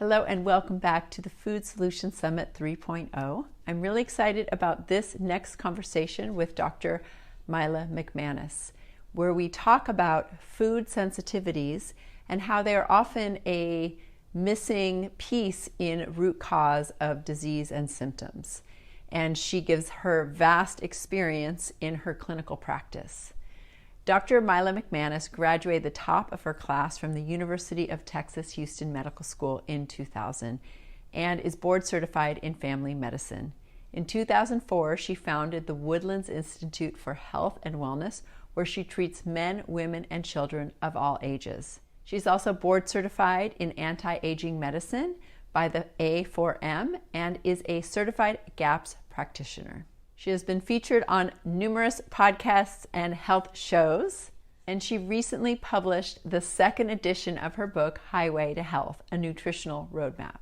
Hello and welcome back to the Food Solution Summit 3.0. I'm really excited about this next conversation with Dr. Mila McManus, where we talk about food sensitivities and how they are often a missing piece in root cause of disease and symptoms. And she gives her vast experience in her clinical practice. Dr. Mila McManus graduated the top of her class from the University of Texas Houston Medical School in 2000 and is board certified in family medicine. In 2004, she founded the Woodlands Institute for Health and Wellness, where she treats men, women, and children of all ages. She's also board certified in anti-aging medicine by the A4M and is a certified GAPS practitioner. She has been featured on numerous podcasts and health shows, and she recently published the second edition of her book, Highway to Health, A Nutritional Roadmap.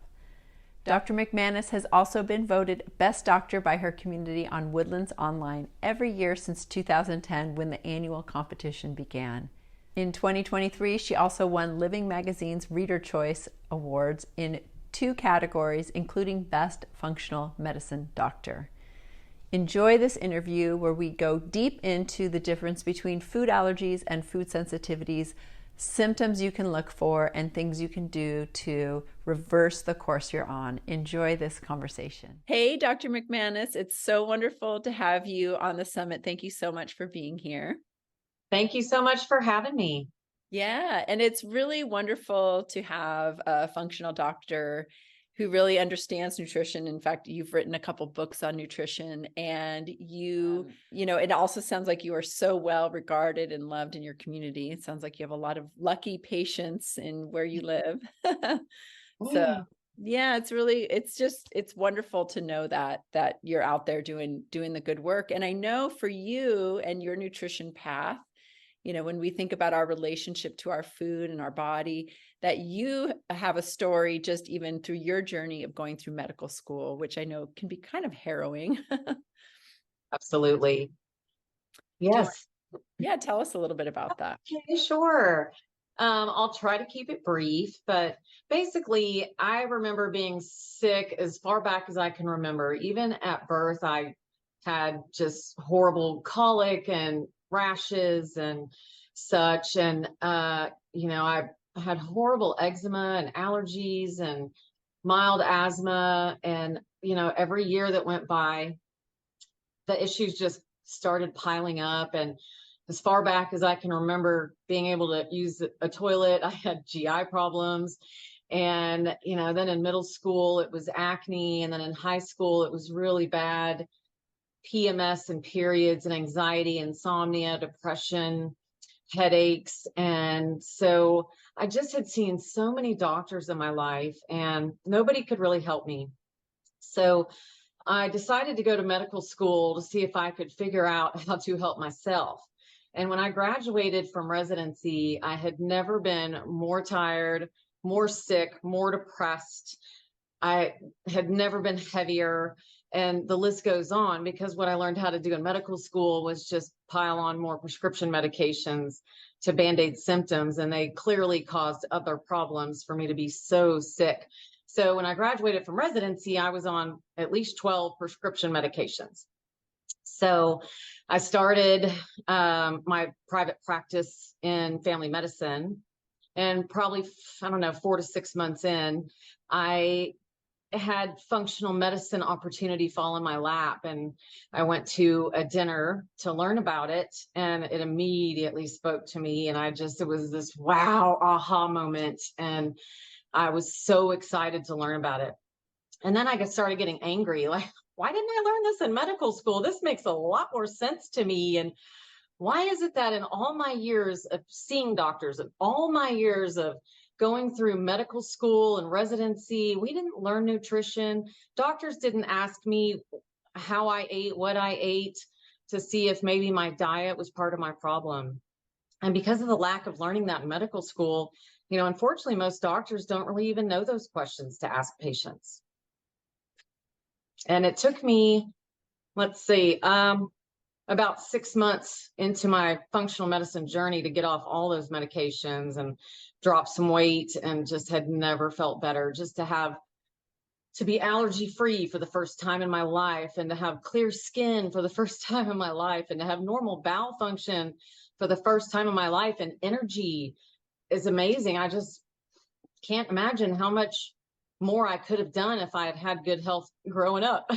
Dr. McManus has also been voted Best Doctor by her community on Woodlands Online every year since 2010, when the annual competition began. In 2023, she also won Living Magazine's Reader Choice Awards in 2 categories, including Best Functional Medicine Doctor. Enjoy this interview where we go deep into the difference between food allergies and food sensitivities, symptoms you can look for, and things you can do to reverse the course you're on. Enjoy this conversation. Hey, Dr. McManus, it's so wonderful to have you on the summit. Thank you so much for being here. Thank you so much for having me. Yeah, and it's really wonderful to have a functional doctor who really understands nutrition. In fact, you've written a couple books on nutrition, and it also sounds like you are so well regarded and loved in your community. It sounds like you have a lot of lucky patients in where you live. So yeah, it's wonderful to know that you're out there doing the good work. And I know for you and your nutrition path, when we think about our relationship to our food and our body, that you have a story just even through your journey of going through medical school, which I know can be kind of harrowing. Absolutely. Yes. Yeah, tell us a little bit about that. Okay, sure. I'll try to keep it brief, but basically, I remember being sick as far back as I can remember. Even at birth, I had just horrible colic and rashes and such. And, I had horrible eczema and allergies and mild asthma. And, every year that went by, the issues just started piling up. And as far back as I can remember being able to use a toilet, I had GI problems. And, then in middle school, it was acne. And then in high school, it was really bad PMS and periods and anxiety, insomnia, depression, headaches. And so I just had seen so many doctors in my life and nobody could really help me. So I decided to go to medical school to see if I could figure out how to help myself. And when I graduated from residency, I had never been more tired, more sick, more depressed. I had never been heavier, and the list goes on, because what I learned how to do in medical school was just pile on more prescription medications to band-aid symptoms, and they clearly caused other problems for me to be so sick. So when I graduated from residency, I was on at least 12 prescription medications. So I started my private practice in family medicine, and probably, 4 to 6 months in, I had functional medicine opportunity fall in my lap, and I went to a dinner to learn about it, and it immediately spoke to me. And it was this wow, aha moment. And I was so excited to learn about it. And then I started getting angry, like, why didn't I learn this in medical school? This makes a lot more sense to me. And why is it that in all my years of seeing doctors, and all my years of going through medical school and residency, we didn't learn nutrition? Doctors didn't ask me how I ate, what I ate, to see if maybe my diet was part of my problem. And because of the lack of learning that in medical school, unfortunately, most doctors don't really even know those questions to ask patients. And it took me, let's see, about 6 months into my functional medicine journey to get off all those medications and drop some weight, and just had never felt better. Just to be allergy free for the first time in my life, and to have clear skin for the first time in my life, and to have normal bowel function for the first time in my life, and energy is amazing. I just can't imagine how much more I could have done if I had had good health growing up.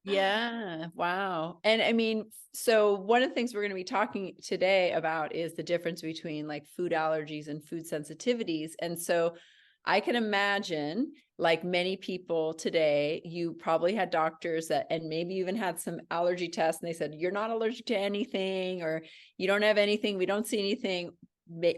Yeah. Wow. And I mean, so one of the things we're going to be talking today about is the difference between like food allergies and food sensitivities. And so I can imagine, like many people today, you probably had doctors that, and maybe even had some allergy tests, and they said, you're not allergic to anything, or you don't have anything, we don't see anything,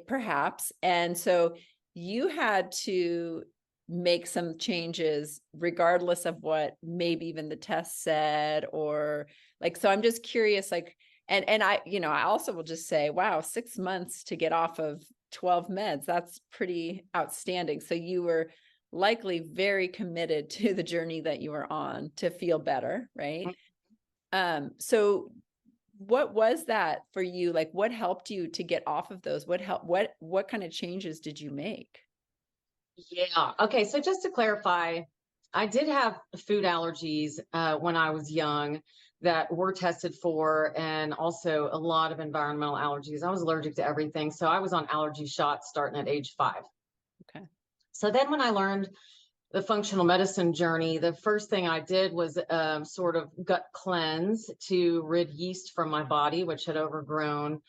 perhaps. And so you had to make some changes regardless of what maybe even the test said, or like, so I'm just curious, like, and I, I also will just say, wow, 6 months to get off of 12 meds, that's pretty outstanding. So you were likely very committed to the journey that you were on to feel better, right? So what was that for you? Like, what helped you to get off of those? What kind of changes did you make? Yeah. Okay. So just to clarify, I did have food allergies when I was young that were tested for, and also a lot of environmental allergies. I was allergic to everything. So I was on allergy shots starting at age 5. Okay. So then when I learned the functional medicine journey, the first thing I did was sort of gut cleanse to rid yeast from my body, which had overgrown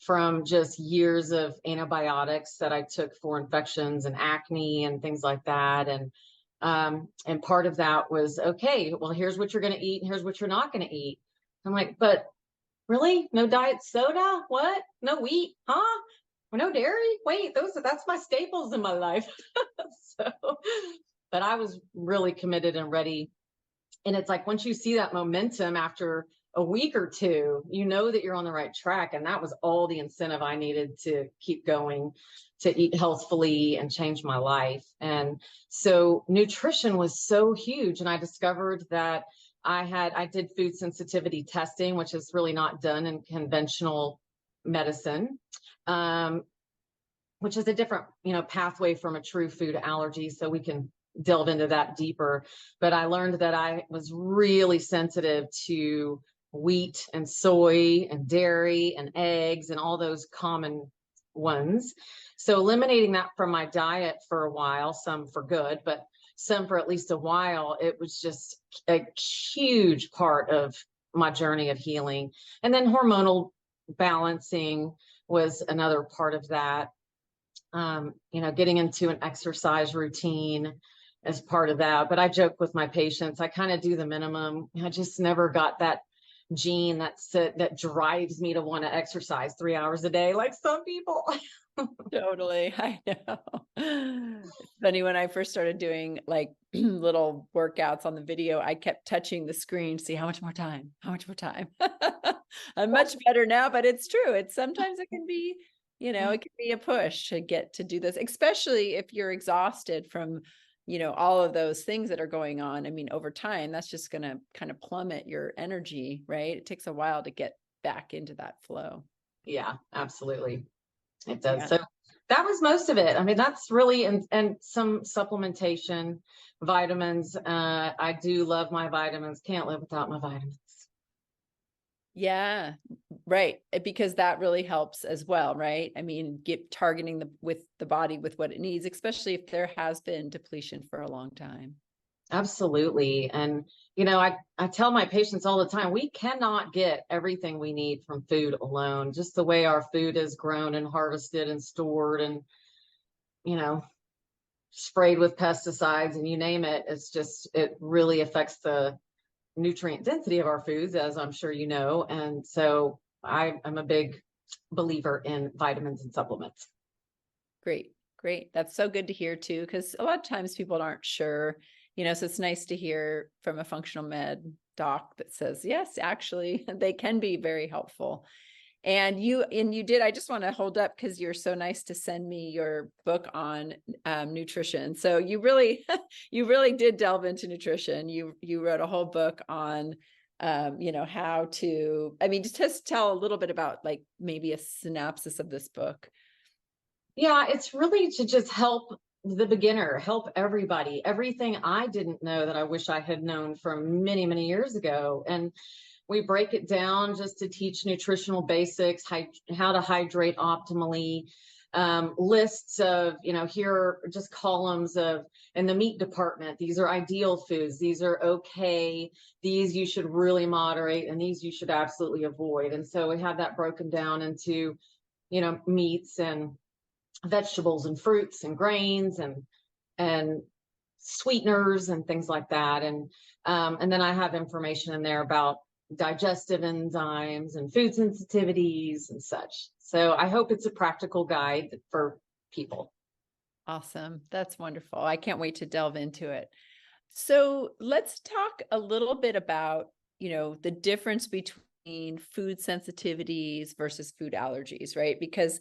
from just years of antibiotics that I took for infections and acne and things like that. And part of that was, okay, well, here's what you're going to eat, and here's what you're not going to eat. I'm like, but really, no diet soda? What? No wheat? Huh? No dairy? Wait, that's my staples in my life. So, but I was really committed and ready. And it's like, once you see that momentum after a week or two, you know that you're on the right track. And that was all the incentive I needed to keep going, to eat healthfully and change my life. And so nutrition was so huge. And I discovered that I did food sensitivity testing, which is really not done in conventional medicine. Which is a different, pathway from a true food allergy. So we can delve into that deeper. But I learned that I was really sensitive to wheat and soy and dairy and eggs and all those common ones. So eliminating that from my diet for a while, some for good, but some for at least a while, it was just a huge part of my journey of healing. And then hormonal balancing was another part of that. Getting into an exercise routine as part of that. But I joke with my patients, I kind of do the minimum. I just never got that gene that drives me to want to exercise 3 hours a day, like some people. Totally. I know. It's funny, when I first started doing like little workouts on the video, I kept touching the screen to see how much more time. I'm much better now, but it's true. Sometimes it can be, it can be a push to get to do this, especially if you're exhausted from, all of those things that are going on. I mean, over time, that's just going to kind of plummet your energy, right? It takes a while to get back into that flow. Yeah, absolutely. It does. Yeah. So that was most of it. I mean, that's really, and some supplementation, vitamins. I do love my vitamins. Can't live without my vitamins. Yeah, right. Because that really helps as well, right? I mean, targeting the body with what it needs, especially if there has been depletion for a long time. Absolutely. And, I tell my patients all the time, we cannot get everything we need from food alone. Just the way our food is grown and harvested and stored and, you know, sprayed with pesticides and you name it. It really affects the nutrient density of our foods, as I'm sure you know. And so I'm a big believer in vitamins and supplements. Great. Great. That's so good to hear too, because a lot of times people aren't sure, so it's nice to hear from a functional med doc that says, yes, actually, they can be very helpful. And you did, I just want to hold up because you're so nice to send me your book on nutrition. So you really, you really did delve into nutrition. You wrote a whole book on how to, just tell a little bit about like maybe a synopsis of this book. Yeah, it's really to just help the beginner, help everybody. Everything I didn't know that I wish I had known from many, many years ago. And we break it down just to teach nutritional basics, how to hydrate optimally, lists of, here are just columns of, in the meat department, these are ideal foods, these are okay, these you should really moderate, and these you should absolutely avoid. And so we have that broken down into, meats and vegetables and fruits and grains and sweeteners and things like that. And then I have information in there about digestive enzymes and food sensitivities and such. So I hope it's a practical guide for people. Awesome. That's wonderful. I can't wait to delve into it. So let's talk a little bit about, the difference between food sensitivities versus food allergies, right? Because,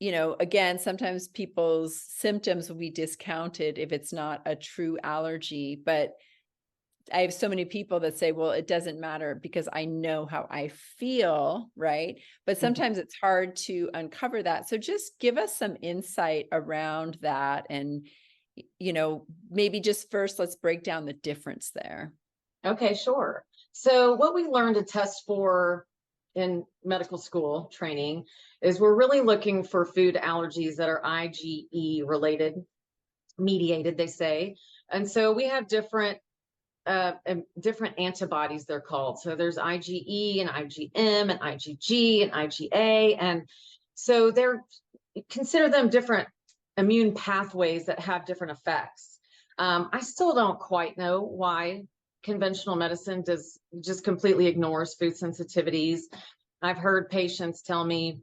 again, sometimes people's symptoms will be discounted if it's not a true allergy, but I have so many people that say, well, it doesn't matter because I know how I feel, right? But sometimes it's hard to uncover that. So just give us some insight around that. And, maybe just first, let's break down the difference there. Okay, sure. So what we learned to test for in medical school training is we're really looking for food allergies that are IgE related, mediated, they say. And so we have different antibodies, they're called. So there's IgE and IgM and IgG and IgA. And so consider them different immune pathways that have different effects. I still don't quite know why conventional medicine just completely ignores food sensitivities. I've heard patients tell me,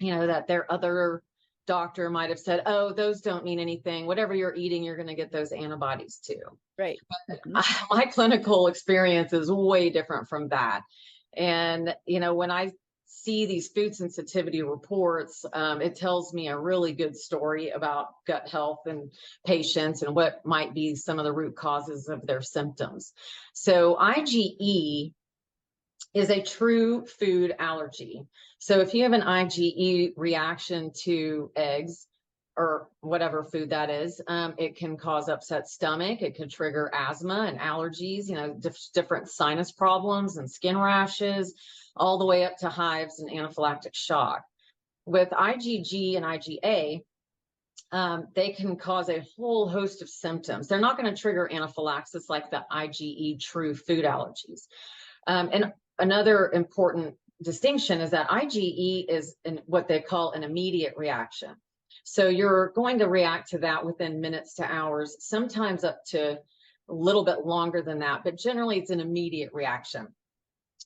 that their other doctor might have said, oh, those don't mean anything. Whatever you're eating, you're going to get those antibodies too. Right. My clinical experience is way different from that. And, when I see these food sensitivity reports, it tells me a really good story about gut health and patients and what might be some of the root causes of their symptoms. So IgE is a true food allergy. So if you have an IgE reaction to eggs or whatever food that is, it can cause upset stomach. It could trigger asthma and allergies, different sinus problems and skin rashes, all the way up to hives and anaphylactic shock. With IgG and IgA, they can cause a whole host of symptoms. They're not going to trigger anaphylaxis like the IgE true food allergies. And another important distinction is that IgE is what they call an immediate reaction. So you're going to react to that within minutes to hours, sometimes up to a little bit longer than that, but generally it's an immediate reaction.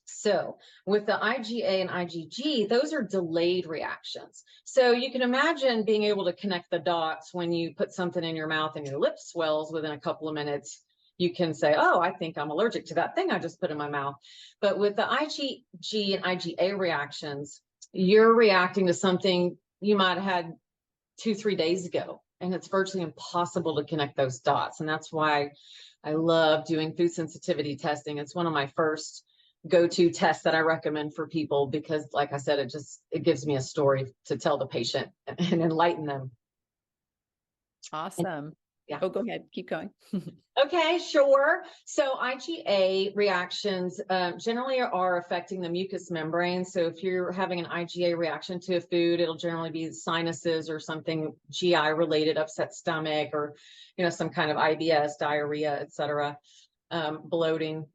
So with the IgA and IgG, those are delayed reactions. So you can imagine being able to connect the dots when you put something in your mouth and your lip swells within a couple of minutes. You can say, oh, I think I'm allergic to that thing I just put in my mouth. But with the IgG and IgA reactions, you're reacting to something you might have had 2-3 days ago, and it's virtually impossible to connect those dots. And that's why I love doing food sensitivity testing. It's one of my first go-to tests that I recommend for people because, like I said, it gives me a story to tell the patient and enlighten them. Awesome. Yeah. Oh, go ahead. Keep going. Okay, sure. So IgA reactions generally are affecting the mucous membrane. So if you're having an IgA reaction to a food, it'll generally be sinuses or something GI related, upset stomach, or some kind of IBS, diarrhea, etc., bloating.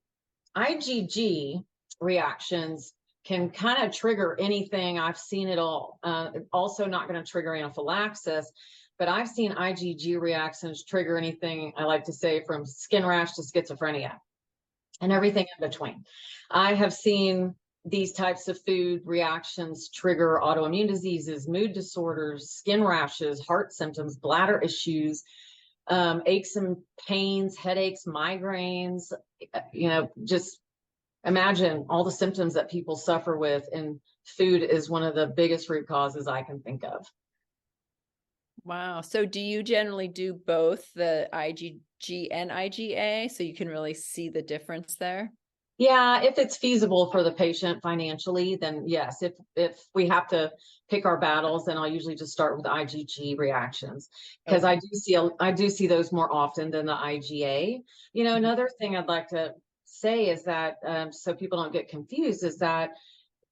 IgG reactions can kind of trigger anything. I've seen it all. Also not going to trigger anaphylaxis, but I've seen IgG reactions trigger anything, I like to say, from skin rash to schizophrenia and everything in between. I have seen these types of food reactions trigger autoimmune diseases, mood disorders, skin rashes, heart symptoms, bladder issues, aches and pains, headaches, migraines, just imagine all the symptoms that people suffer with, and food is one of the biggest root causes I can think of. Wow. So do you generally do both the IgG and IgA so you can really see the difference there? Yeah, if it's feasible for the patient financially, then yes. If we have to pick our battles, then I'll usually just start with IgG reactions because Okay. I do see those more often than the IgA. Mhm. Another thing I'd like to say is that so people don't get confused is that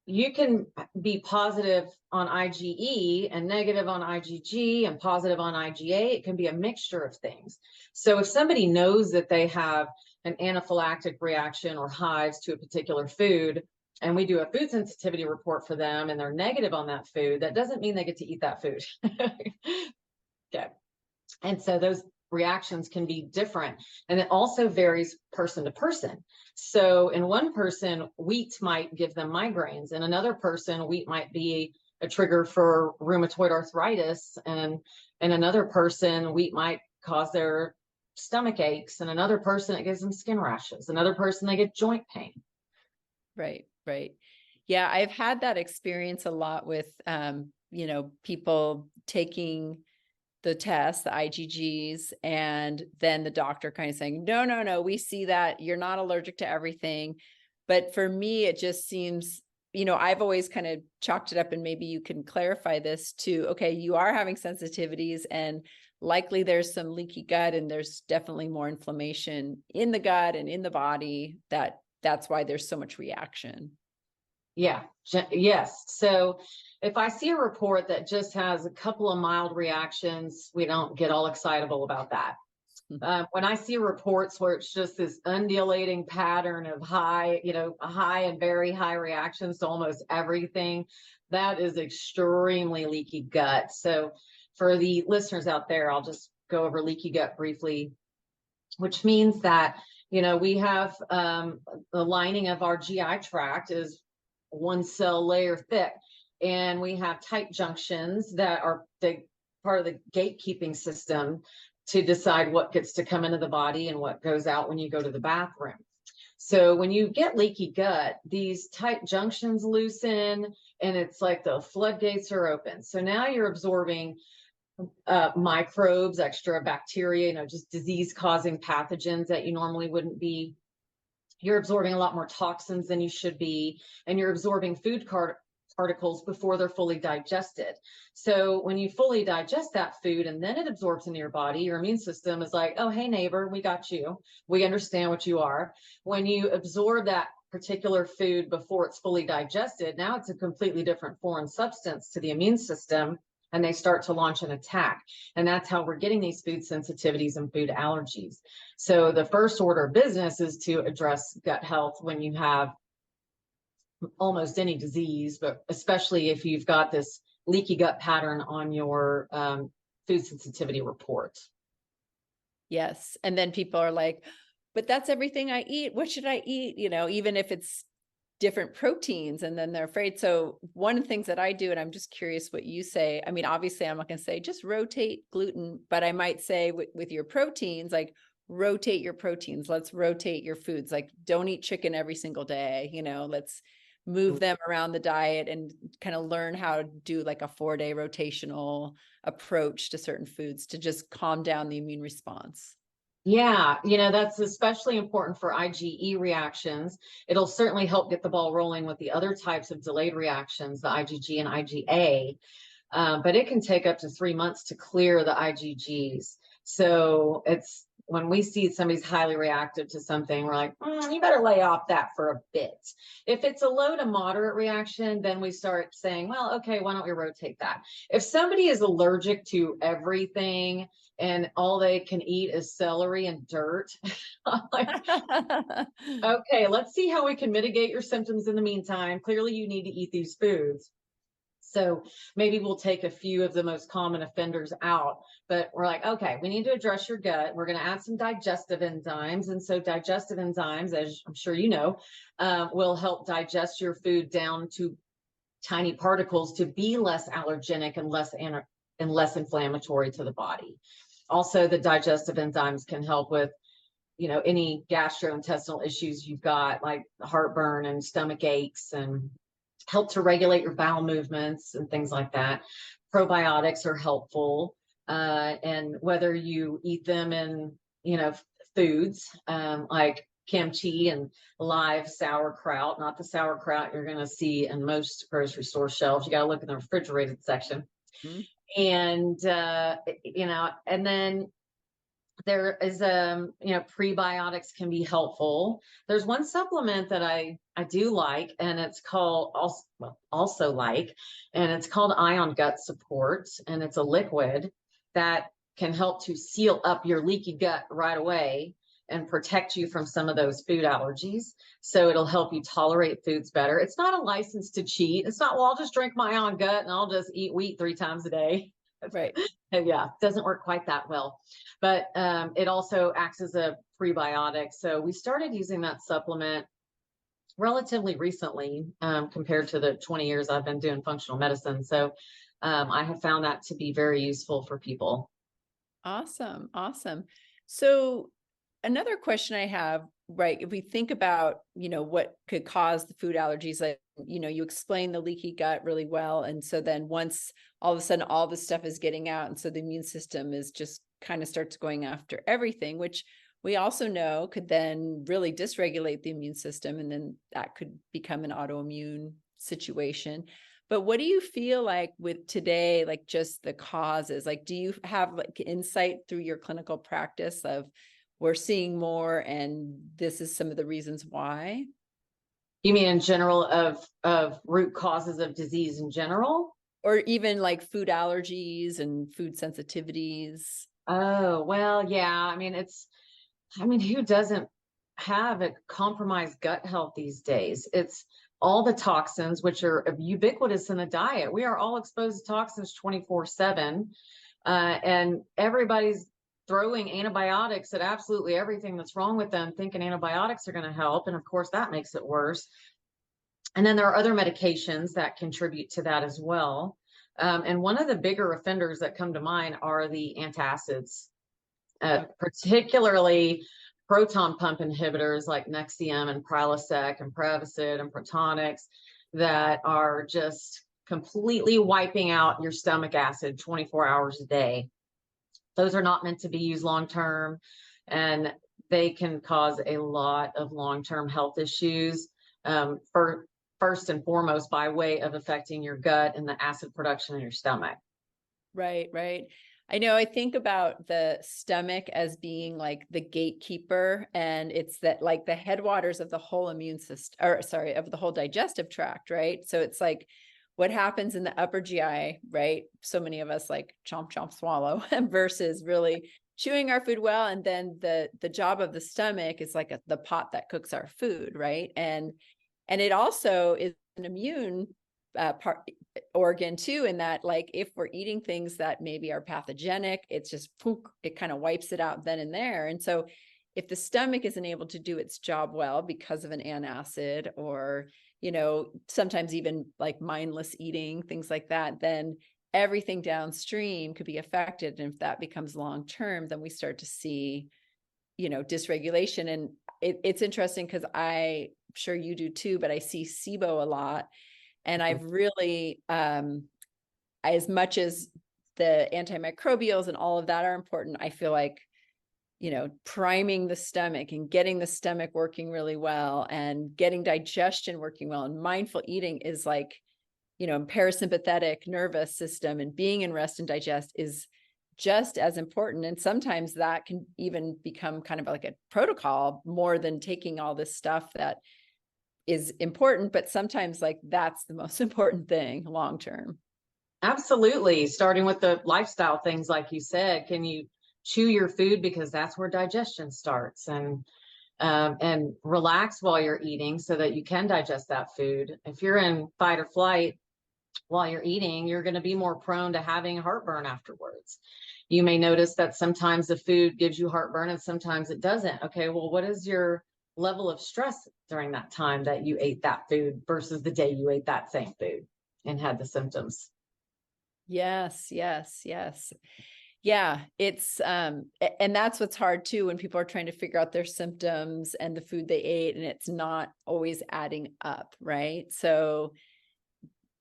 you can be positive on IgE and negative on IgG and positive on IgA. It can be a mixture of things. So if somebody knows that they have an anaphylactic reaction or hives to a particular food, and we do a food sensitivity report for them and they're negative on that food, that doesn't mean they get to eat that food. Okay. And so those reactions can be different. And it also varies person to person. So in one person, wheat might give them migraines. In another person, wheat might be a trigger for rheumatoid arthritis. And in another person, wheat might cause their stomach aches. And another person, it gives them skin rashes. Another person, they get joint pain. Right, right. Yeah, I've had that experience a lot with, people taking the test, the IgGs, and then the doctor kind of saying, no, no, no, we see that you're not allergic to everything. But for me, it just seems, I've always kind of chalked it up, and maybe you can clarify this too. Okay, you are having sensitivities, and likely there's some leaky gut, and there's definitely more inflammation in the gut and in the body that's why there's so much reaction. Yeah, yes. So if I see a report that just has a couple of mild reactions, we don't get all excitable about that. When I see reports where it's just this undulating pattern of high, high and very high reactions to almost everything, that is extremely leaky gut. So for the listeners out there, I'll just go over leaky gut briefly, which means that we have the lining of our GI tract is one cell layer thick, and we have tight junctions that are the part of the gatekeeping system to decide what gets to come into the body and what goes out when you go to the bathroom. So when you get leaky gut, these tight junctions loosen, and it's like the floodgates are open. So now you're absorbing microbes, extra bacteria, just disease causing pathogens that you normally wouldn't be. You're absorbing a lot more toxins than you should be, and you're absorbing particles before they're fully digested. So when you fully digest that food and then it absorbs into your body, your immune system is like, oh, hey, neighbor, we got you. We understand what you are. When you absorb that particular food before it's fully digested, now it's a completely different foreign substance to the immune system, and they start to launch an attack. And that's how we're getting these food sensitivities and food allergies. So the first order of business is to address gut health when you have almost any disease, but especially if you've got this leaky gut pattern on your food sensitivity report. Yes. And then people are like, but that's everything I eat. What should I eat? Even if it's different proteins, and then they're afraid. So one of the things that I do, and I'm just curious what you say. I mean, obviously I'm not going to say just rotate gluten, but I might say with your proteins, like rotate your proteins. Let's rotate your foods. Like don't eat chicken every single day. Let's move them around the diet and kind of learn how to do like a 4-day rotational approach to certain foods to just calm down the immune response. Yeah, that's especially important for IgE reactions. It'll certainly help get the ball rolling with the other types of delayed reactions, the IgG and IgA. But it can take up to 3 months to clear the IgGs. So it's when we see somebody's highly reactive to something, we're like, you better lay off that for a bit. If it's a low to moderate reaction, then we start saying, well, okay, why don't we rotate that? If somebody is allergic to everything and all they can eat is celery and dirt, like, okay, let's see how we can mitigate your symptoms in the meantime. Clearly, you need to eat these foods. So maybe we'll take a few of the most common offenders out, but we're like, okay, we need to address your gut. We're going to add some digestive enzymes. And so digestive enzymes, as I'm sure you know, will help digest your food down to tiny particles to be less allergenic and less inflammatory to the body. Also, the digestive enzymes can help with any gastrointestinal issues you've got, like heartburn and stomach aches, and help to regulate your bowel movements and things like that. Probiotics are helpful, and whether you eat them in foods like kimchi and live sauerkraut, not the sauerkraut you're going to see in most grocery store shelves. You got to look in the refrigerated section. Mhm. And, and then there is prebiotics can be helpful. There's one supplement that I do like, and it's called and it's called Ion Gut Support, and it's a liquid that can help to seal up your leaky gut right away and protect you from some of those food allergies. So it'll help you tolerate foods better. It's not a license to cheat. It's not, well, I'll just drink my Ion Gut and I'll just eat wheat 3 times a day. Right. Yeah, doesn't work quite that well. But it also acts as a prebiotic. So we started using that supplement relatively recently, compared to the 20 years I've been doing functional medicine. So I have found that to be very useful for people. Awesome. Awesome. So another question I have, right, if we think about, what could cause the food allergies, like, you explain the leaky gut really well. And so then once all of a sudden all this stuff is getting out, and so the immune system is just kind of starts going after everything, which we also know could then really dysregulate the immune system. And then that could become an autoimmune situation. But what do you feel like with today, like just the causes? Like, do you have like insight through your clinical practice of we're seeing more and this is some of the reasons why? You mean in general of root causes of disease in general? Or even like food allergies and food sensitivities? Oh, well, yeah. Who doesn't have a compromised gut health these days? It's all the toxins, which are ubiquitous in the diet. We are all exposed to toxins 24/7. And everybody's throwing antibiotics at absolutely everything that's wrong with them, thinking antibiotics are going to help. And of course, that makes it worse. And then there are other medications that contribute to that as well. And one of the bigger offenders that come to mind are the antacids, particularly proton pump inhibitors like Nexium and Prilosec and Prevacid and Protonix, that are just completely wiping out your stomach acid 24 hours a day. Those are not meant to be used long term, and they can cause a lot of long-term health issues, for first and foremost by way of affecting your gut and the acid production in your stomach. Right, right. I know I think about the stomach as being like the gatekeeper, and it's that like the headwaters of the whole immune system, or sorry, of the whole digestive tract, right? So it's like what happens in the upper GI, right? So many of us like chomp, chomp, swallow versus really chewing our food well. And then the job of the stomach is like the pot that cooks our food, right? And it also is an immune organ too, in that like if we're eating things that maybe are pathogenic, it's just it kind of wipes it out then and there. And so if the stomach isn't able to do its job well because of an antacid, or sometimes even like mindless eating, things like that, then everything downstream could be affected. And if that becomes long term, then we start to see dysregulation. And it's interesting because I'm sure you do too, but I see SIBO a lot. And I've really, as much as the antimicrobials and all of that are important, I feel like, priming the stomach and getting the stomach working really well and getting digestion working well and mindful eating is like, parasympathetic nervous system and being in rest and digest is just as important. And sometimes that can even become kind of like a protocol more than taking all this stuff that is important, but sometimes like that's the most important thing long term. Absolutely. Starting with the lifestyle things, like you said, can you chew your food, because that's where digestion starts, and relax while you're eating so that you can digest that food. If you're in fight or flight while you're eating, you're going to be more prone to having heartburn afterwards. You may notice that sometimes the food gives you heartburn and sometimes it doesn't. Okay, well, what is your level of stress during that time that you ate that food versus the day you ate that same food and had the symptoms? Yes, yes, yes. Yeah, it's and that's what's hard too, when people are trying to figure out their symptoms and the food they ate, and it's not always adding up, right? So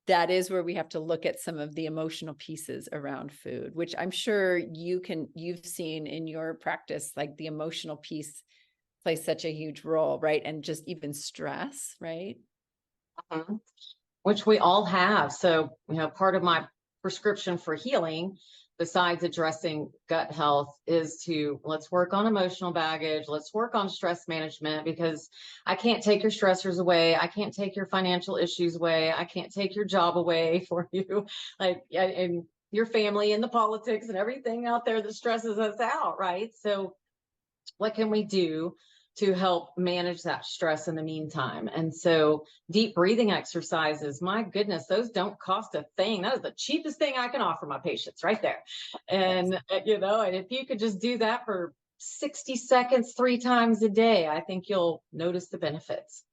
that is where we have to look at some of the emotional pieces around food, which I'm sure you've seen in your practice, like the emotional piece plays such a huge role, right? And just even stress, right? Mhm. Which we all have. So, part of my prescription for healing, besides addressing gut health, is to let's work on emotional baggage. Let's work on stress management, because I can't take your stressors away. I can't take your financial issues away. I can't take your job away for you. And your family and the politics and everything out there that stresses us out, right? So, what can we do to help manage that stress in the meantime? And so deep breathing exercises, my goodness, those don't cost a thing. That is the cheapest thing I can offer my patients right there. Yes. And if you could just do that for 60 seconds 3 times a day, I think you'll notice the benefits.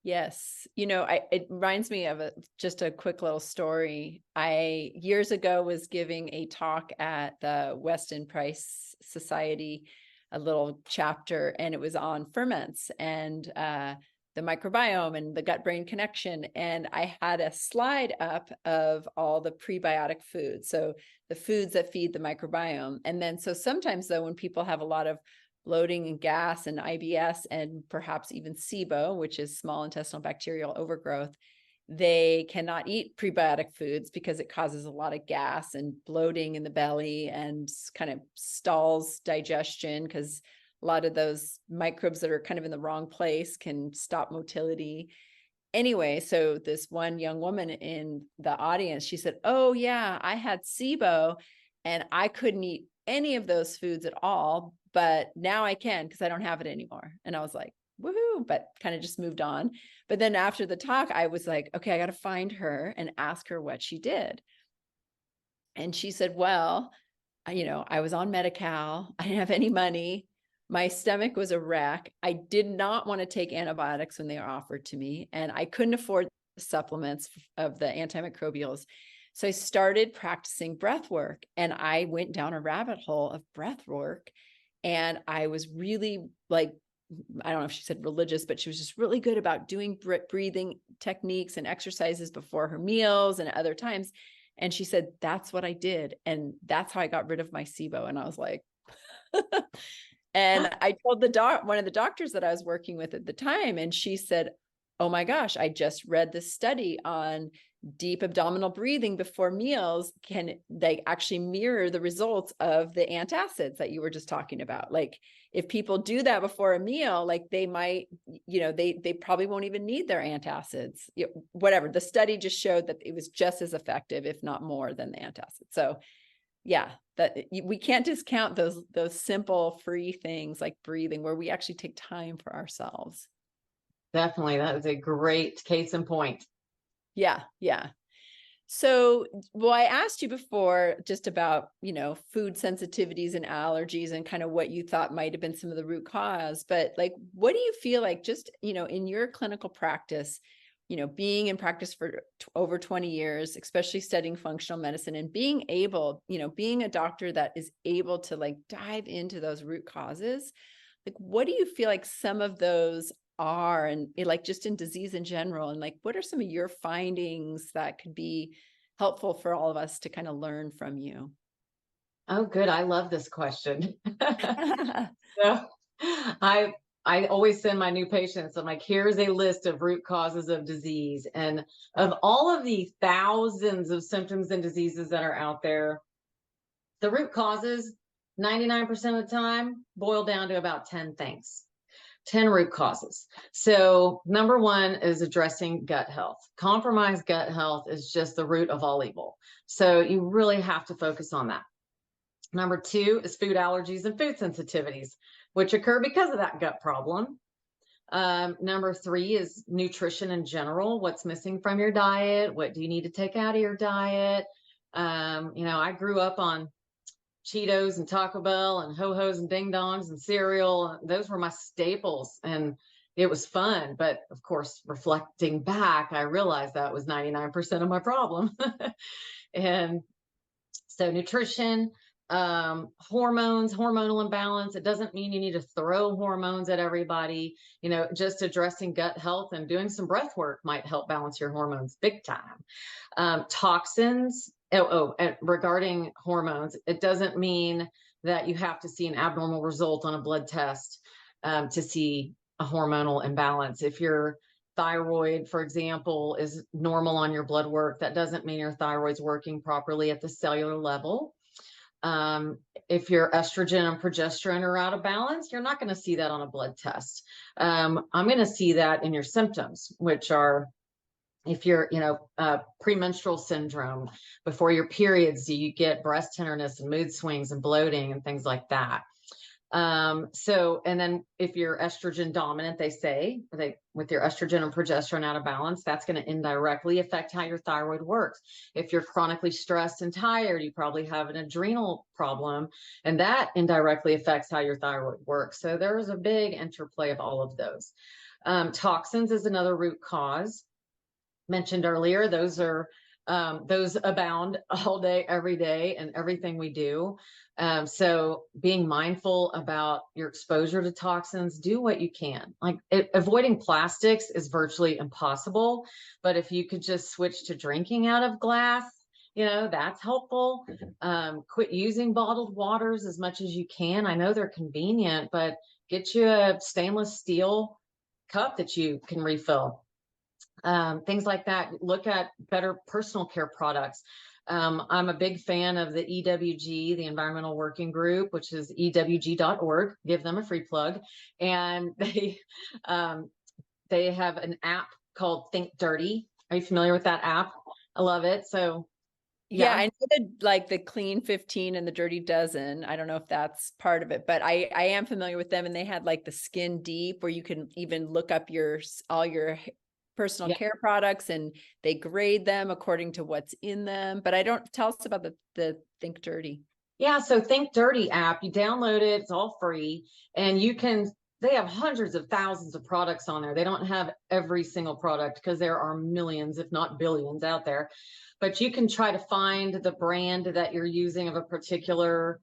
Yes. It reminds me of just a quick little story. I years ago was giving a talk at the Weston Price Society, a little chapter, and it was on ferments and the microbiome and the gut-brain connection. And I had a slide up of all the prebiotic foods. So the foods that feed the microbiome. And then, so sometimes though, when people have a lot of bloating and gas and IBS and perhaps even SIBO, which is small intestinal bacterial overgrowth, they cannot eat prebiotic foods because it causes a lot of gas and bloating in the belly and kind of stalls digestion, because a lot of those microbes that are kind of in the wrong place can stop motility. Anyway, so this one young woman in the audience, she said, "Oh yeah, I had SIBO and I couldn't eat any of those foods at all, but now I can because I don't have it anymore." And I was like, woohoo, but kind of just moved on. But then after the talk, I was like, okay, I got to find her and ask her what she did. And she said, well, I was on Medi-Cal. I didn't have any money. My stomach was a wreck. I did not want to take antibiotics when they were offered to me, and I couldn't afford the supplements of the antimicrobials. So I started practicing breath work, and I went down a rabbit hole of breath work. And I was really like, I don't know if she said religious, but she was just really good about doing breathing techniques and exercises before her meals and other times. And she said, that's what I did. And that's how I got rid of my SIBO. And I was like, and I told one of the doctors that I was working with at the time, and she said, oh my gosh, I just read this study on deep abdominal breathing before meals. Can they actually mirror the results of the antacids that you were just talking about? Like if people do that before a meal, like they might, they probably won't even need their antacids, whatever. The study just showed that it was just as effective, if not more, than the antacids. So yeah, that we can't discount those simple free things like breathing, where we actually take time for ourselves. Definitely. That is a great case in point. Yeah. Yeah. So, well, I asked you before just about, food sensitivities and allergies and kind of what you thought might have been some of the root cause, but like, what do you feel like just, in your clinical practice, being in practice for over 20 years, especially studying functional medicine and being able, being a doctor that is able to like dive into those root causes, like, what do you feel like some of those are, and like just in disease in general, and like what are some of your findings that could be helpful for all of us to kind of learn from you? Oh, good. I love this question. So I always send my new patients, I'm like, here's a list of root causes of disease. And of all of the thousands of symptoms and diseases that are out there, the root causes 99% of the time boil down to about 10 things. 10 root causes. So number one is addressing gut health. Compromised gut health is just the root of all evil. So you really have to focus on that. Number two is food allergies and food sensitivities, which occur because of that gut problem. Number three is nutrition in general. What's missing from your diet? What do you need to take out of your diet? I grew up on Cheetos and Taco Bell and Ho-Hos and Ding Dongs and cereal. Those were my staples, and it was fun. But of course, reflecting back, I realized that was 99% of my problem. And so nutrition, hormones, hormonal imbalance. It doesn't mean you need to throw hormones at everybody. Just addressing gut health and doing some breath work might help balance your hormones big time. Toxins. And regarding hormones, it doesn't mean that you have to see an abnormal result on a blood test. to see a hormonal imbalance. If your thyroid, for example, is normal on your blood work, that doesn't mean your thyroid's working properly at the cellular level. If your estrogen and progesterone are out of balance, you're not going to see that on a blood test. I'm going to see that in your symptoms, which are, if you're, premenstrual syndrome, before your periods, do you get breast tenderness and mood swings and bloating and things like that? And then if you're estrogen dominant, with your estrogen and progesterone out of balance, that's going to indirectly affect how your thyroid works. If you're chronically stressed and tired, you probably have an adrenal problem, and that indirectly affects how your thyroid works. So there's a big interplay of all of those. Toxins is another root cause. Mentioned earlier, those abound all day, every day, and everything we do. So being mindful about your exposure to toxins, do what you can. Avoiding plastics is virtually impossible, but if you could just switch to drinking out of glass, that's helpful. Quit using bottled waters as much as you can. I know they're convenient, but get you a stainless steel cup that you can refill. Things like that. Look at better personal care products. I'm a big fan of the EWG, the Environmental Working Group, which is ewg.org. Give them a free plug. And they have an app called Think Dirty. Are you familiar with that app? I love it. So yeah, I know the Clean 15 and the Dirty Dozen. I don't know if that's part of it, but I am familiar with them. And they had the Skin Deep, where you can even look up all your personal care products, and they grade them according to what's in them. But tell us about the Think Dirty. Yeah, so Think Dirty app, you download it, it's all free, and they have hundreds of thousands of products on there. They don't have every single product because there are millions, if not billions, out there. But you can try to find the brand that you're using of a particular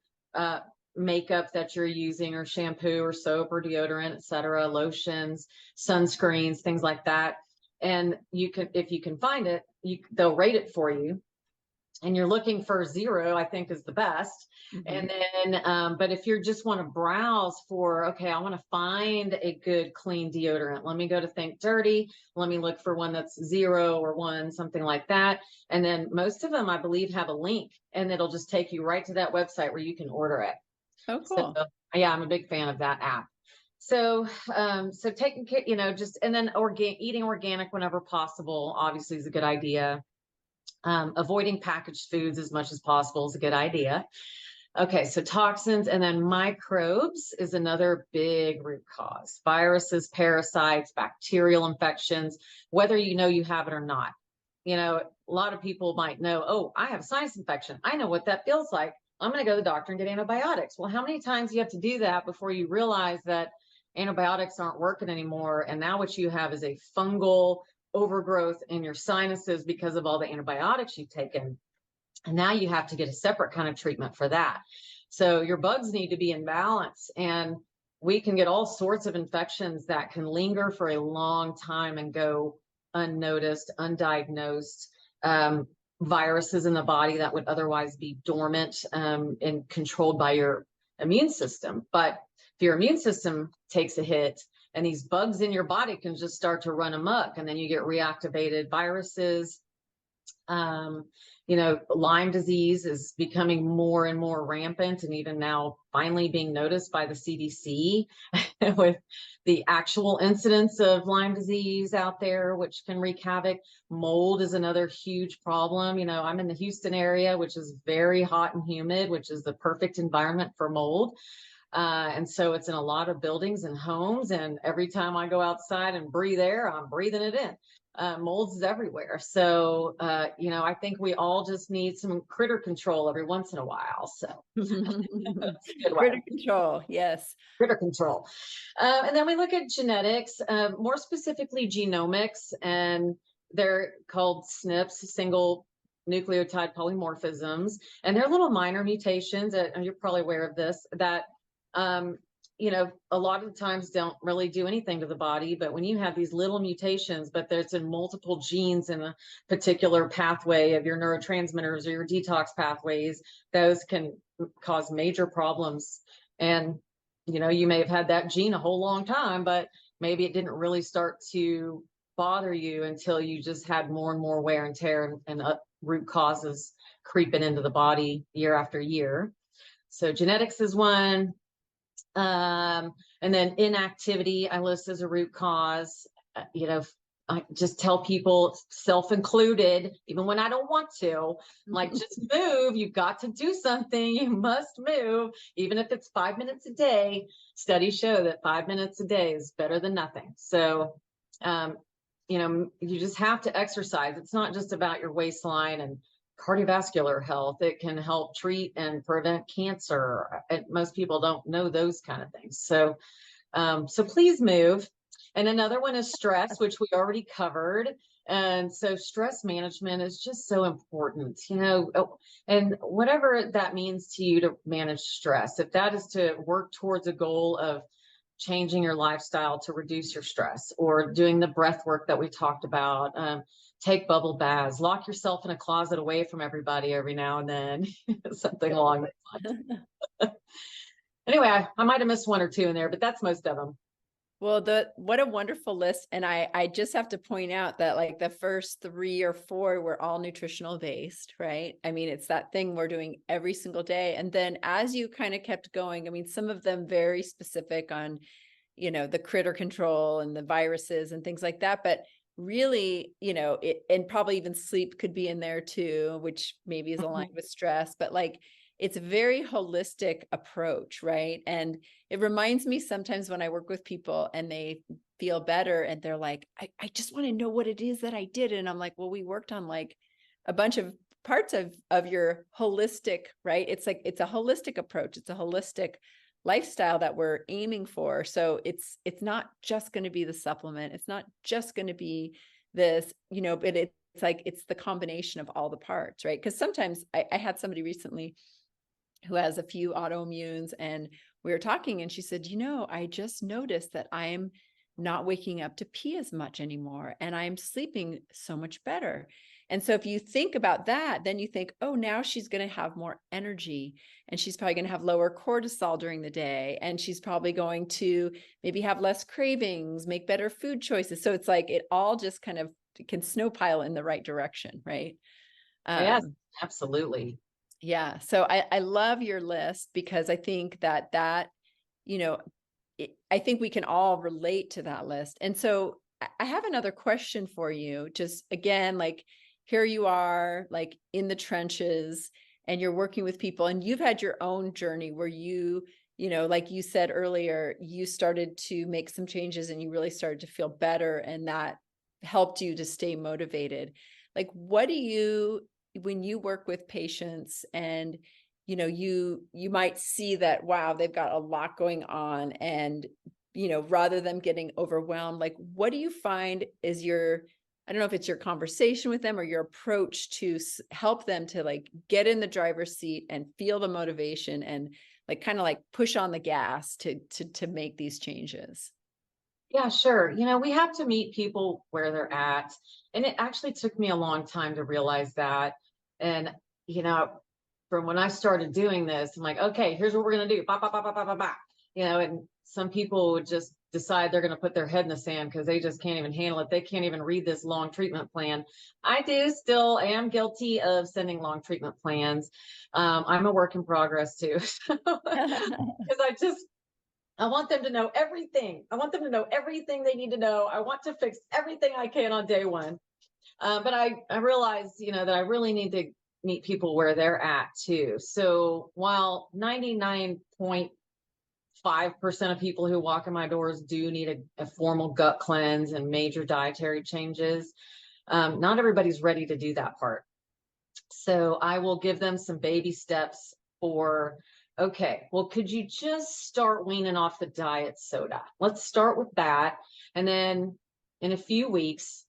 makeup that you're using, or shampoo or soap or deodorant, etc., lotions, sunscreens, things like that. And if you can find it, they'll rate it for you. And you're looking for 0, I think, is the best. Mm-hmm. And then, but if you just want to browse for, okay, I want to find a good clean deodorant, let me go to Think Dirty. Let me look for one that's 0 or 1, something like that. And then most of them, I believe, have a link, and it'll just take you right to that website where you can order it. Oh, cool. So, yeah, I'm a big fan of that app. So, taking care, and then eating organic whenever possible, obviously, is a good idea. Avoiding packaged foods as much as possible is a good idea. Okay, so toxins, and then microbes is another big root cause. Viruses, parasites, bacterial infections, whether you have it or not. A lot of people might know, oh, I have a sinus infection. I know what that feels like. I'm going to go to the doctor and get antibiotics. Well, how many times do you have to do that before you realize that antibiotics aren't working anymore? And now what you have is a fungal overgrowth in your sinuses because of all the antibiotics you've taken. And now you have to get a separate kind of treatment for that. So your bugs need to be in balance, and we can get all sorts of infections that can linger for a long time and go unnoticed, undiagnosed. Viruses in the body that would otherwise be dormant and controlled by your immune system. But if your immune system takes a hit, and these bugs in your body can just start to run amok, and then you get reactivated viruses. Lyme disease is becoming more and more rampant, and even now finally being noticed by the CDC with the actual incidence of Lyme disease out there, which can wreak havoc. Mold is another huge problem. I'm in the Houston area, which is very hot and humid, which is the perfect environment for mold. And so it's in a lot of buildings and homes. And every time I go outside and breathe air, I'm breathing it in. Molds is everywhere. So, I think we all just need some critter control every once in a while. So critter control. Yes. Critter control. And then we look at genetics, more specifically genomics, and they're called SNPs, single nucleotide polymorphisms. And they're little minor mutations, and you're probably aware of this, that a lot of the times don't really do anything to the body. But when you have these little mutations, but there's in multiple genes in a particular pathway of your neurotransmitters or your detox pathways, those can cause major problems. And you may have had that gene a whole long time, but maybe it didn't really start to bother you until you just had more and more wear and tear and root causes creeping into the body year after year. So genetics is one. And then inactivity, I list as a root cause. I just tell people, self included, even when I don't want to, like, just move. You've got to do something. You must move, even if it's 5 minutes a day. Studies show that 5 minutes a day is better than nothing. So, you just have to exercise. It's not just about your waistline and cardiovascular health. It can help treat and prevent cancer. And most people don't know those kind of things. So please move. And another one is stress, which we already covered. And so stress management is just so important, and whatever that means to you to manage stress, if that is to work towards a goal of changing your lifestyle to reduce your stress, or doing the breath work that we talked about, take bubble baths, lock yourself in a closet away from everybody every now and then, something along those lines. Anyway, I might have missed one or two in there, but that's most of them. Well, what a wonderful list. And I just have to point out that like the first 3 or 4 were all nutritional based, right? I mean, it's that thing we're doing every single day. And then as you kind of kept going, I mean, some of them very specific on, the critter control and the viruses and things like that. But really, and probably even sleep could be in there too, which maybe is aligned with stress, but like, it's a very holistic approach, right? And it reminds me sometimes when I work with people and they feel better and they're like, I just want to know what it is that I did. And I'm like, well, we worked on like a bunch of parts of your holistic, right? It's like, it's a holistic approach. It's a holistic lifestyle that we're aiming for. So it's not just going to be the supplement. It's not just going to be this, but it's like, it's the combination of all the parts, right? Because sometimes I had somebody recently who has a few autoimmunes, and we were talking and she said, I just noticed that I'm not waking up to pee as much anymore and I'm sleeping so much better. And so if you think about that, then you think, oh, now she's going to have more energy and she's probably going to have lower cortisol during the day. And she's probably going to maybe have less cravings, make better food choices. So it's like, it all just kind of can snowpile in the right direction, right? Yes, absolutely. Yeah. So I love your list because I think that, I think we can all relate to that list. And so I have another question for you. Just again, like here you are, like in the trenches and you're working with people and you've had your own journey where like you said earlier, you started to make some changes and you really started to feel better and that helped you to stay motivated. Like, what do you, when you work with patients and you might see that, wow, they've got a lot going on and rather than getting overwhelmed, like what do you find is I don't know if it's your conversation with them or your approach to help them to like get in the driver's seat and feel the motivation and like kind of like push on the gas to make these changes? Yeah, sure. We have to meet people where they're at. And it actually took me a long time to realize that. And, from when I started doing this, I'm like, okay, here's what we're going to do. Bah, bah, bah, bah, bah, bah, bah. And some people would just decide they're going to put their head in the sand because they just can't even handle it. They can't even read this long treatment plan. I still am guilty of sending long treatment plans. I'm a work in progress too. Because I want them to know everything. I want them to know everything they need to know. I want to fix everything I can on day one. But I realize, that I really need to meet people where they're at too. So while 99.5% of people who walk in my doors do need a formal gut cleanse and major dietary changes, not everybody's ready to do that part. So I will give them some baby steps for, okay, well, could you just start weaning off the diet soda? Let's start with that. And then in a few weeks,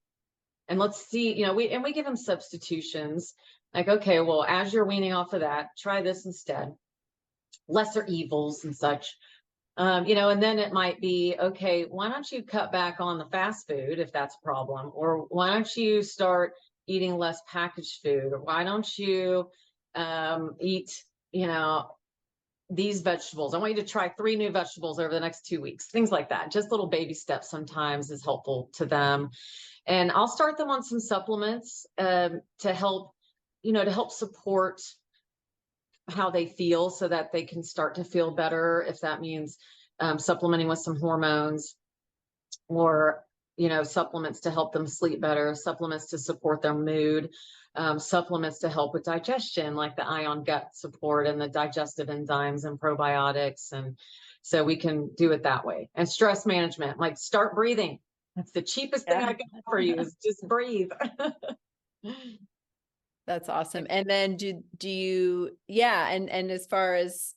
and let's see, we give them substitutions. Like, okay, well, as you're weaning off of that, try this instead. Lesser evils and such. And then it might be, okay, why don't you cut back on the fast food if that's a problem? Or why don't you start eating less packaged food? Or why don't you eat, these vegetables. I want you to try 3 new vegetables over the next 2 weeks, things like that. Just little baby steps sometimes is helpful to them. And I'll start them on some supplements to help, to help support how they feel so that they can start to feel better. If that means supplementing with some hormones, or supplements to help them sleep better, supplements to support their mood, supplements to help with digestion, like the ion gut support and the digestive enzymes and probiotics. And so we can do it that way. And stress management, like start breathing. That's the cheapest thing I can offer you, is just breathe. That's awesome. And then do you, and as far as,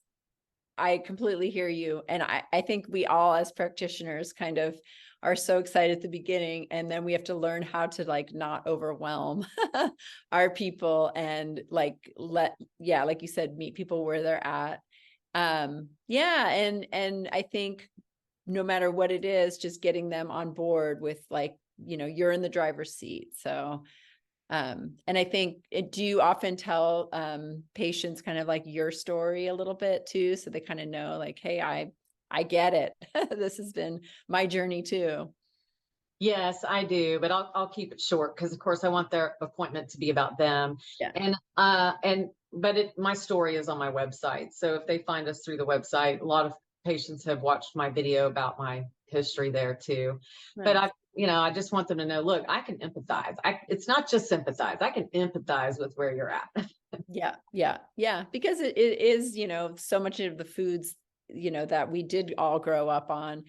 I completely hear you. And I think we all as practitioners kind of are so excited at the beginning, and then we have to learn how to like not overwhelm our people and like like you said, meet people where they're at. And I think no matter what it is, just getting them on board with like, you're in the driver's seat. So and I think, do you often tell patients kind of like your story a little bit too, so they kind of know like, hey, I get it. This has been my journey too. Yes, I do, but I'll keep it short because of course I want their appointment to be about them. Yeah. But my story is on my website. So if they find us through the website, a lot of patients have watched my video about my history there too. Nice. But I just want them to know, look, I can empathize. It's not just sympathize. I can empathize with where you're at. Yeah. Because it is, so much of the foods, that we did all grow up on.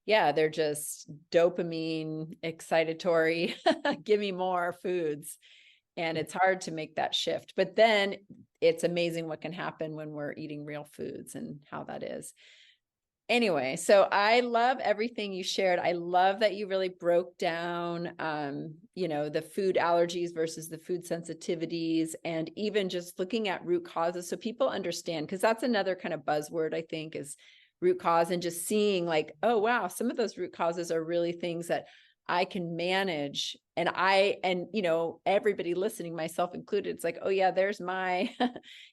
Yeah. They're just dopamine, excitatory, give me more foods. And it's hard to make that shift, but then it's amazing what can happen when we're eating real foods and how that is. Anyway, so I love everything you shared. I love that you really broke down, the food allergies versus the food sensitivities, and even just looking at root causes so people understand, because that's another kind of buzzword, I think, is root cause, and just seeing like, oh, wow, some of those root causes are really things that I can manage. And everybody listening, myself included, it's like, oh yeah, there's my,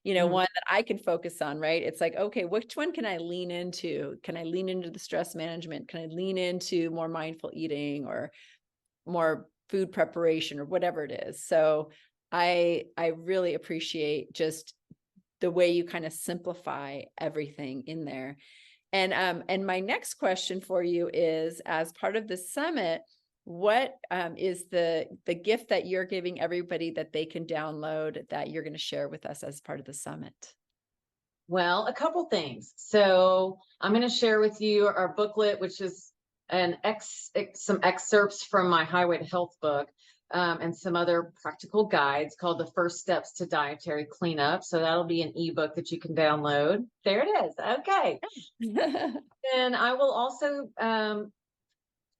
one that I can focus on, right? It's like, okay, which one can I lean into? Can I lean into the stress management? Can I lean into more mindful eating or more food preparation or whatever it is? So I really appreciate just the way you kind of simplify everything in there. And my next question for you is, as part of the summit, what is the gift that you're giving everybody that they can download that you're going to share with us as part of the summit? Well, a couple things. So I'm going to share with you our booklet, which is some excerpts from my Highway to Health book, and some other practical guides called The First Steps to Dietary Cleanup. So that'll be an ebook that you can download. There it is. Okay. And I will also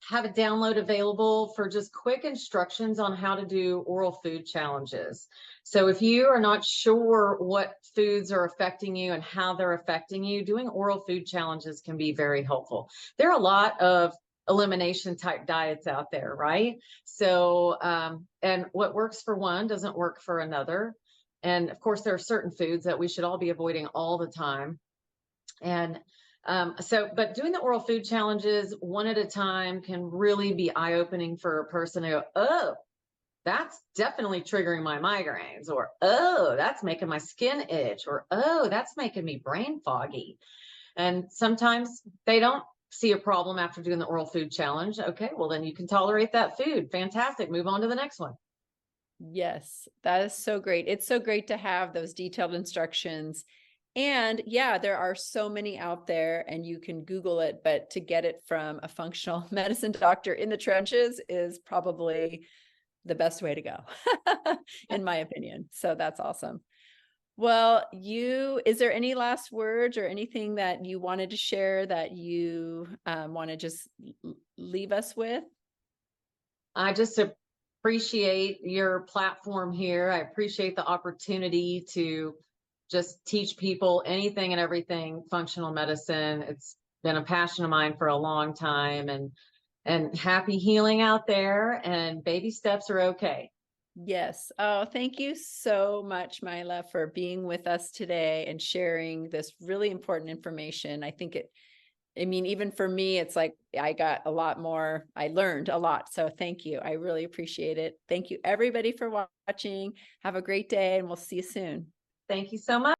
have a download available for just quick instructions on how to do oral food challenges. So if you are not sure what foods are affecting you and how they're affecting you, doing oral food challenges can be very helpful. There are a lot of elimination type diets out there, right? So, and what works for one doesn't work for another. And of course, there are certain foods that we should all be avoiding all the time. And but doing the oral food challenges one at a time can really be eye-opening for a person to go, oh, that's definitely triggering my migraines, or, oh, that's making my skin itch, or, oh, that's making me brain foggy. And sometimes they don't see a problem after doing the oral food challenge. Okay, well, then you can tolerate that food. Fantastic. Move on to the next one. Yes, that is so great. It's so great to have those detailed instructions. And yeah, there are so many out there and you can Google it, but to get it from a functional medicine doctor in the trenches is probably the best way to go, in my opinion. So that's awesome. Well, is there any last words or anything that you wanted to share that you want to just leave us with? I just appreciate your platform here. I appreciate the opportunity to just teach people anything and everything functional medicine. It's been a passion of mine for a long time, and happy healing out there, and baby steps are okay. Yes. Oh, thank you so much, Mila, for being with us today and sharing this really important information. I mean, even for me, it's like I got a lot more, I learned a lot. So thank you. I really appreciate it. Thank you, everybody, for watching. Have a great day, and we'll see you soon. Thank you so much.